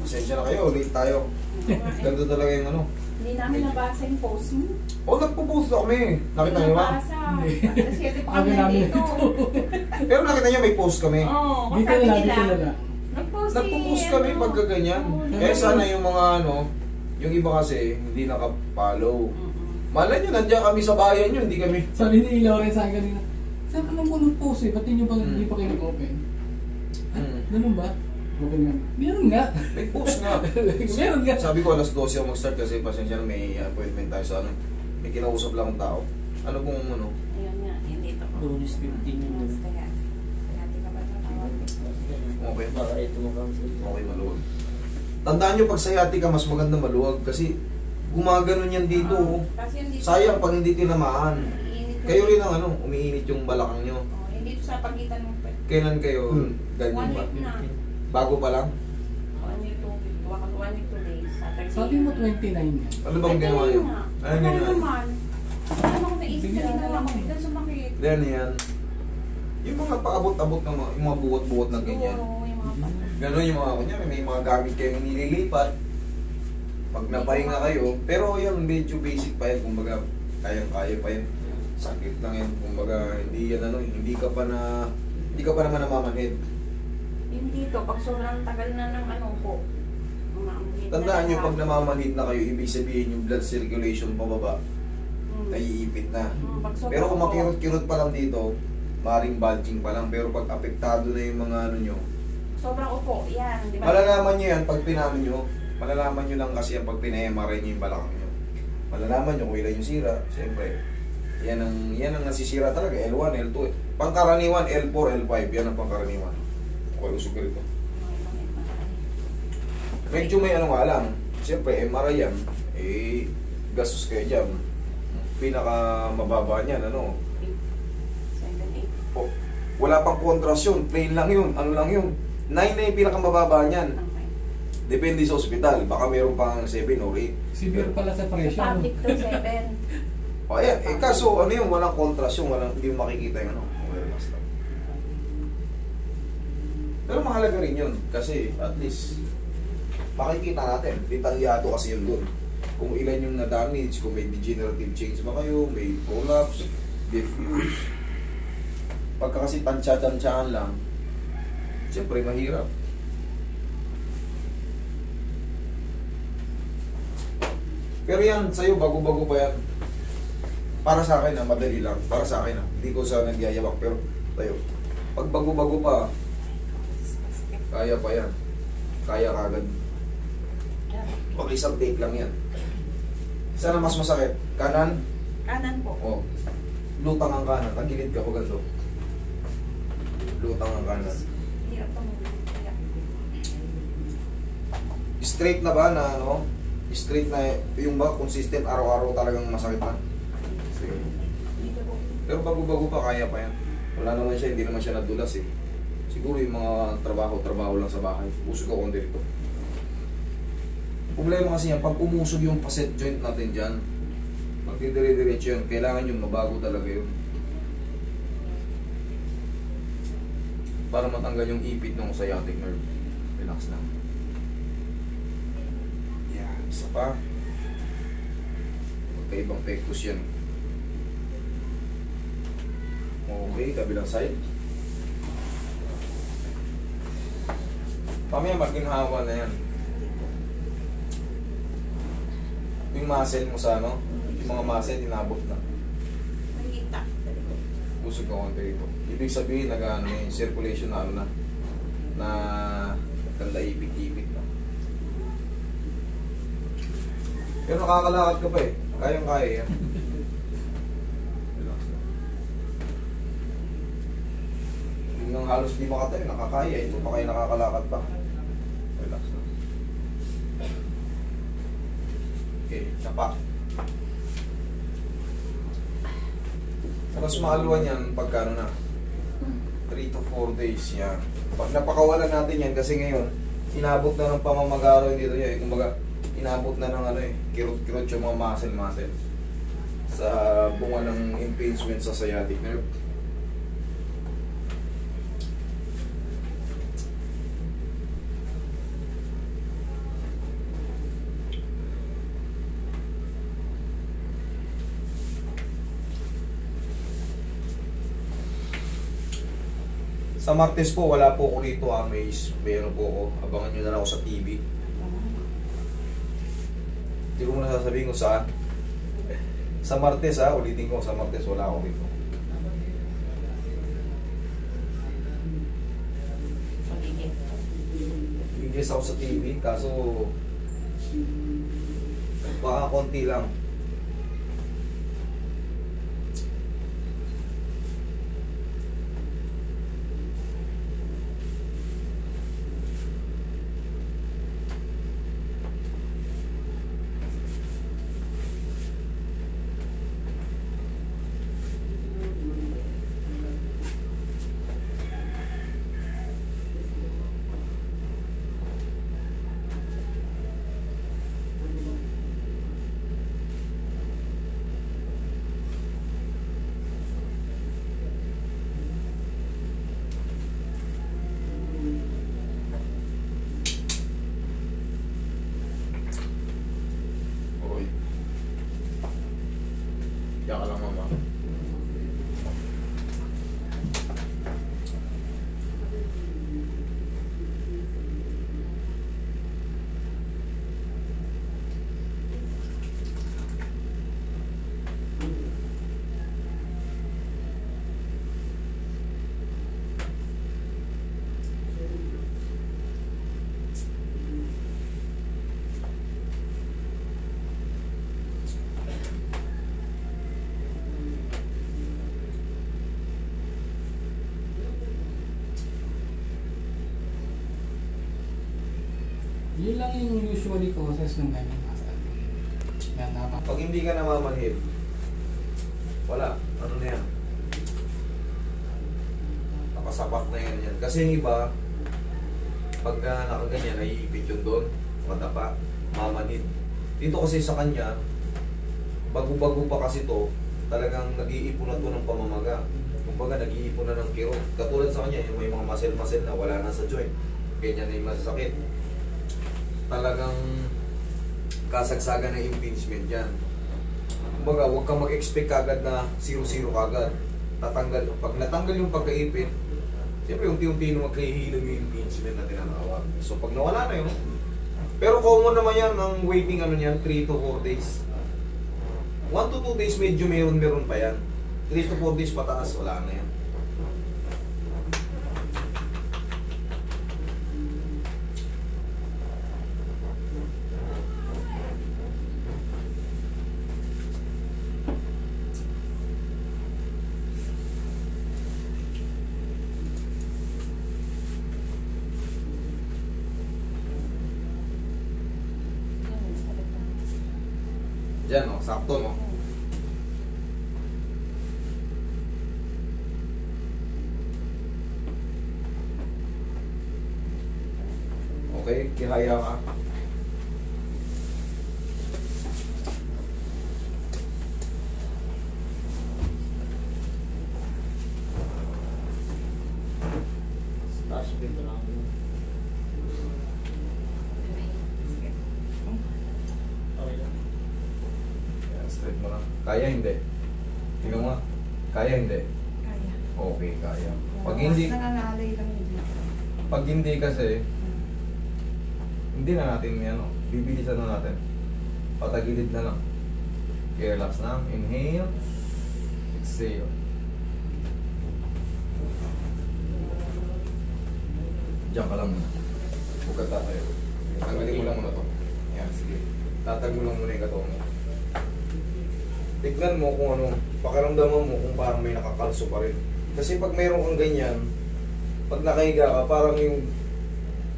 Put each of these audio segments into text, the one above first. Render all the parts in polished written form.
Pasensya na kayo, late tayo. Ganito talaga yung ano. Hindi namin nabasa yung post mo. O, nagpo-post kami. Nakita niyo ba? Nabasa. Kasi pa kami nandito. Pero nakita niyo may post kami. Oo, Dito sabi na nila. dito na. Nagpo-post kami pagka ganyan. Kaya sana yung mga ano, yung iba kasi hindi nakapollow. Malay nyo, nandiyan kami sa bayan nyo, hindi kami. Sabi ni Lauren sa akin kanina, saan ka nang post eh? Ba't hindi pa kayo nag-open? Ganun ba? Open nga. Meron nga. May post nga. Meron nga. Sabi ko alas 12 ako mag-start kasi pasensya na may appointment tayo sa ano. May kinausap lang ang tao. Ano pong ano? Ayun nga, hindi ito. Lunes 15 yun. Kaya di ka ba natawag? Okay. Baka ito makausap. Okay, maluwag. Tandaan nyo, pag sayati ka, mas maganda maluwag kasi gumaganon yan dito. Kasi yung dito. Sayang pag hindi tinamaan. Iinit Kayo rin ang ano, umiinit yung balakang nyo. Hindi ito sa pagitan ng Kailan kayo ganyan 1 ba? week na. Bago pa lang? 1 week, 2 week. 1 week, 2 days. Saturday. Sabi mo 29 yan. Ano bang ginawa nyo? Ano Ano ginawa? naman? Ano ko naisip na ginawa ko? Biglang sumakit. Then yan. Yung mga paabot-abot ng mga, yung mga buwat-buwat na ganyan. Siguro, yung mga Ganon yung mga kunyari, may mga gamit kayong nililipat. Pag napahinga kayo, pero yan medyo basic pa yan, kumbaga kayang-kaya pa yan. Sakit lang yan, kumbaga hindi yan ano, hindi ka pa naman namamanhid. yung dito, pag sobrang tagal na ng ano ko, Tandaan nyo, pag namamanhid na kayo, ibig sabihin yung blood circulation pababa, naiipit na. Pero kung makirot-kirot pa lang dito, maring bulging pa lang. Pero pag apektado na yung mga ano nyo, sobrang upo, yan. Di ba? malalaman nyo yan pag pinano nyo. Malalaman nyo lang kasi yan pag pina-MRI nyo yung balakang nyo. Malalaman nyo kung ilan yung sira. Siyempre, yan ang nasisira talaga. L1, L2. Pangkaraniwan, L4, L5. Yan ang pangkaraniwan. Okay, usog ka rito. Medyo may ano nga lang. Siyempre, MRI yan. Eh, gastos kayo dyan. Pinaka mababa niyan, ano. 7, 8. Oh, wala pang kontrasyon. Plain lang yun. Ano lang yun. 9 na yung pinakamababa niyan. Depende sa ospital. Baka meron pang 7 or 8. Severe pala sa presyo. Sa no? public to 7. O ayan. Eh kaso ano yung walang kontrasyon. Hindi mo makikita yung ano. Okay, relax lang. Pero mahalaga rin yun. Kasi at least makikita natin. Detalyado kasi yun doon. Kung ilan yung na-damage. Kung may degenerative change ba kayo. May prolapse. Diffuse. Pagka kasi tansya-tansyahan lang. Siyempre mahirap. Pero yan, sa'yo, bago-bago pa yan. Para sa akin madali lang. Para sa akin hindi ko sa nagyayabak. Pero tayo, pag bago-bago pa, kaya pa yan. Kaya kagad. Pag isang take lang yan. Sana mas masakit? Kanan? Kanan po. O. Lutang ang kanan. Tagilid ka, pag ganito. Lutang ang kanan. Hirap pa muna. Straight na ba na ano? Straight na yung ba consistent araw-araw talagang masakit na? Sige. Dito po. Pero bago-bago pa kaya pa yan. Wala naman siya, hindi naman siya nadulas eh. Siguro yung mga trabaho lang sa bahay. Usog ako dito. Problema kasi yan, pag umusog yung facet joint natin dyan, pag dire-diretso yun, kailangan yung mabago talaga yun. Para matanggal yung ipit ng sciatic nerve. Relax lang. Isa pa. Magkaibang pectus yan. Okay, kabilang side. Pamaya maginhawa na yan. Yung muscle mo sa ano, yung mga muscle inabot na. Nakikita. Busog ka konti dito. Ibig sabihin nag-ano yung circulation na ano na ganda ipit-ipit na. Pero nakakalakad ka pa eh. Kayang-kaya yan. Relax lang. Hanggang halos di makatayo, nakakaya. Ito pa kayo nakakalakad pa. Relax lang. Okay, sapa. Mas maaluan yan pagkano na. 3 to 4 days yan. Pag napakawalan natin yan kasi ngayon, inabot na ng pamamagaro dito yan. Kumbaga, inabot na ng ano eh, kirot-kirot yung mga muscle sa bunga ng impingement sa sciatic nerve. Sa Martes po, wala po ako rito may ano po ako. Abangan nyo na lang ako sa TV. Hindi ko muna sasabihin kung saan. Sa Martes ulitin ko, sa Martes wala ako rito. Magiging. Bigis ako sa TV, kaso baka konti lang. Oy. Diyan ka lang, mama. Yun lang yung usually causes ng ganyan, master. Yan, dapat. Pag hindi ka namamanhid, wala. Ano na yan? Nakasapak na yan. Kasi yung iba, pagka nakaganyan, naiipit yun doon, madapa, mamanhid. Dito kasi sa kanya, bago-bago pa kasi to, talagang nag-iipon na to ng pamamaga. Kumbaga, nag-iipon na ng kirot. Katulad sa kanya, yung may mga muscle-muscle na wala na sa joint. Ganyan na yung masasakit. Talagang kasagsagan ng impingement yan. Kumbaga, huwag kang mag-expect kagad na 0-0 kagad. Tatanggal. Pag natanggal yung pagkaipin, siyempre unti-unti na magkahihilom yung impingement na tinatawag. So pag nawala na yun, pero common naman yan, ang waiting ano yan, 3 to 4 days. 1 to 2 days medyo meron pa yan. 3 to 4 days pataas, wala na yan. Diyan, no? Sakto, no? Okay, kihaya ka. Taas ko ito lang. Okay lang. Yan, straight mo na. Kaya hindi? Tingnan mo nga. Kaya hindi? Kaya. Okay, kaya. Pag hindi, Nangangalay lang yun. pag hindi kasi, hindi na natin yan, no? Bibilisan na natin. Patagilid na lang. Okay, relax na. Inhale. Exhale. Diyan ka lang muna. Huwag ka tatayo. Tanggalin mo lang muna to. Yan, sige. Tatag mo lang muna yung katawan mo. Tignan mo kung ano, pakiramdaman mo kung parang may nakakalso pa rin. Kasi pag mayroon kang ganyan, pag nakahiga ka, parang yung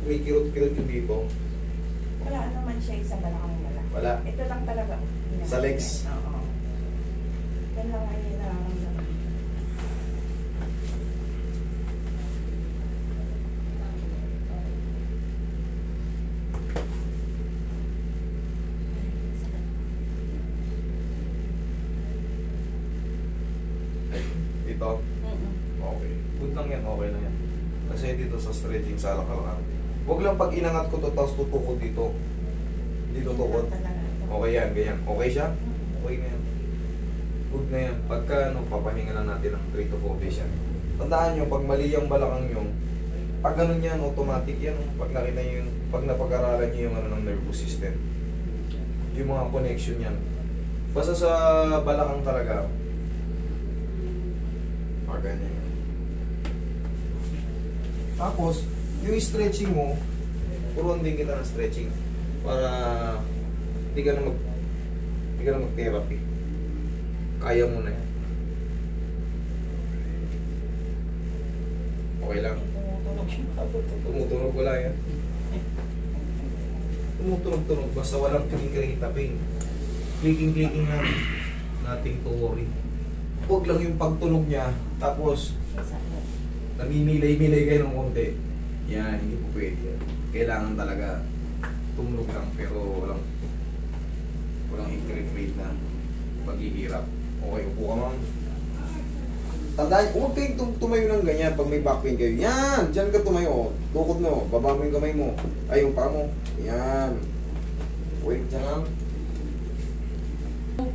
may kirot-kirot yung dito. Wala naman siya sa balakang wala. Wala. Ito lang talaga. Sa legs. Oo. Yan lang ay nararamdaman. Dito. Okay. Good lang yan, okay lang yan. Kasi dito sa stretching, sala ka lang. Huwag lang pag inangat ko to, tapos tutukod dito. Dito tukod. Okay yan, ganyan. Okay siya? Okay na yan. Good na yan. Pagka, papahinga lang natin ng 3 to 4 days yan. Tandaan nyo, pag mali yung balakang nyo, pag ganun yan, automatic yan. Pag nakita nyo yung, pag napag-aralan nyo yung ano ng nervous system, yung mga connection yan. Basta sa balakang talaga, ganyan yan. Tapos, yung stretching mo, turuan din kita ng stretching para hindi ka na mag-therapy. Kaya mo na yan. Okay lang. Tumutunog wala yan. Tumutunog-tunog. Basta walang kling-kling taping. Clicking lang. Nothing to worry. Huwag lang yung pagtunog niya. Tapos, namimilay-milay kayo ng konti. Yan, hindi po pwede. Kailangan talaga tumunog lang. Pero walang increase na paghihirap. Okay, upo ka ma'am. Tandaan, huwag kayong tumayo ng ganyan pag may back pain kayo. Yan! Diyan ka tumayo. Tukod mo. Baba mo yung kamay mo. Ay, yung paa mo. Yan. Wait, dyan lang.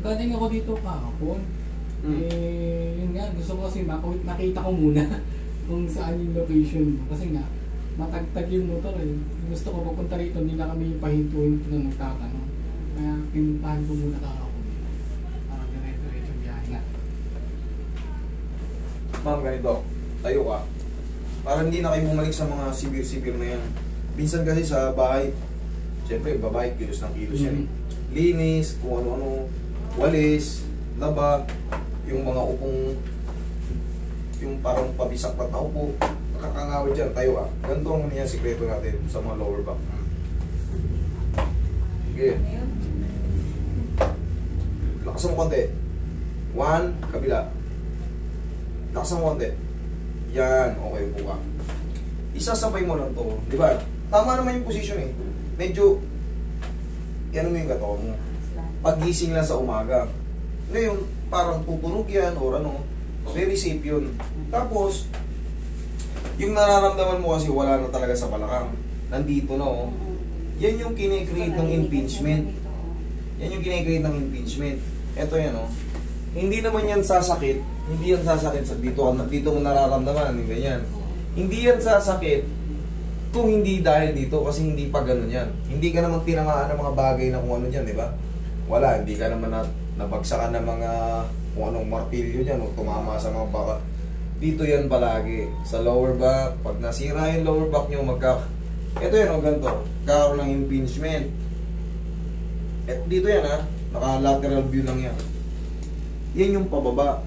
Galing ako dito kahapon. Yun nga, gusto ko kasi nakita ko muna kung saan yung location mo. Kasi nga, matagtag yung motor eh. Gusto ko papunta rito, hindi na kami pahinto-hinto na magtatanong. Kaya pinuntahan ko muna kahapon. Para dire-diretso biyahe na. Ma'am, ganito. Tayo ka. Para hindi na kayo bumalik sa mga severe na yan. Minsan kasi sa bahay, siyempre, babae, kilos ng kilos yan. Linis, kung ano-ano, walis, laba, yung mga upong, yung parang pabisak na upo, nakakangawid dyan, tayo ka. Ganito ang yan, sikreto natin sa mga lower back. Sige. Lakasan mo konti. 1, kabila. Lakasan mo konti. Yan, okay po ka. Isasabay mo lang to, di ba? Tama naman yung position eh. Medyo, yan mo yung katawan mo. Pagising lang sa umaga. Ngayon, parang tutunog yan or ano, very safe yun. Tapos, yung nararamdaman mo kasi wala na talaga sa balakang. Nandito na oh. Yan yung kine-create ng impingement. Yan yung kine-create ng impingement. Ito yan oh. Hindi naman yan sasakit. Hindi yan sasakit sa dito mo nararamdaman. Ganyan. Hindi yan sasakit kung hindi dahil dito kasi hindi pa ganun yan. Hindi ka naman tinamaan ng mga bagay na kung ano dyan, di ba? Wala, hindi ka naman nabagsakan ng mga kung anong martilyo dyan o tumama sa mga baka. Dito yan palagi. Sa lower back, pag nasira yung lower back nyo, ito yan o ganito. Kakaroon ng impingement. Dito yan ha, naka-lateral view lang yan. Yan yung pababa.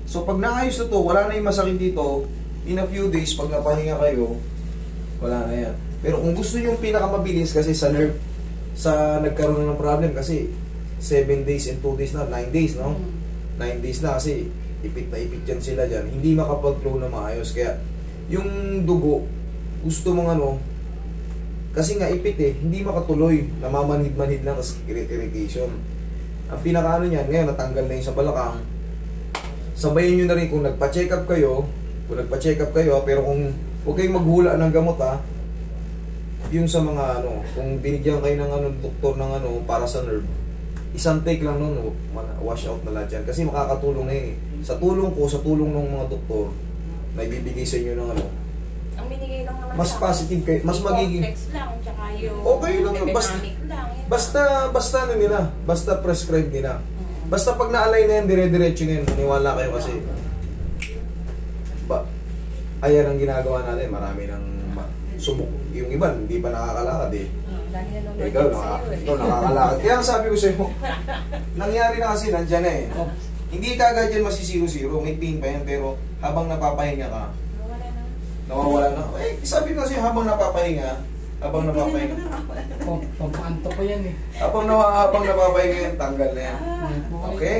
So pag naayos na to, wala na yung masakit dito, in a few days, pag napahinga kayo, wala na yan. Pero kung gusto nyo yung pinakamabilis kasi sa nerve, sa nagkaroon ng problem kasi 7 days and 2 days na, 9 days, no? 9 days na kasi ipit na ipit yan sila dyan. Hindi makapag-flow na maayos. Kaya yung dugo, gusto mong ano, kasi nga ipit eh, hindi makatuloy. Namamanhid-manhid lang as irritation. Ang pinakaano niyan, ngayon natanggal na yung sa balakang. Sabayin nyo na rin kung nagpa-check up kayo, pero kung huwag kayong maghula ng gamot ha, yung sa mga ano, kung binigyan kayo ng ano, doktor ng ano, para sa nerve, isang take lang nun, wash out na lahat yan. Kasi makakatulong na yun eh. Sa tulong ko, sa tulong ng mga doktor, na ibibigay sa inyo ng ano, Ang binigay lang naman mas positive kayo, mas magiging complex lang, tsaka yung okay lang yun, dynamic lang. Yun. basta ano nila, basta prescribe nila. Basta pag na-align na yan, dire-diretso na yun, maniwala kayo kasi ayan ang ginagawa natin, marami ng subok. Yung iba, hindi pa nakakalakad eh. Ikaw, nakakalakad. Kaya sabi ko sa'yo, nangyari na kasi, nandyan na eh. Hindi ka agad yan masisiro-siro, may pain pa yan, pero habang napapahinga ka, nawawala na. Eh, sabi ko kasi habang napapahinga, Pampaanto pa yan eh. habang napapahinga yan, tanggal na yan. Okay?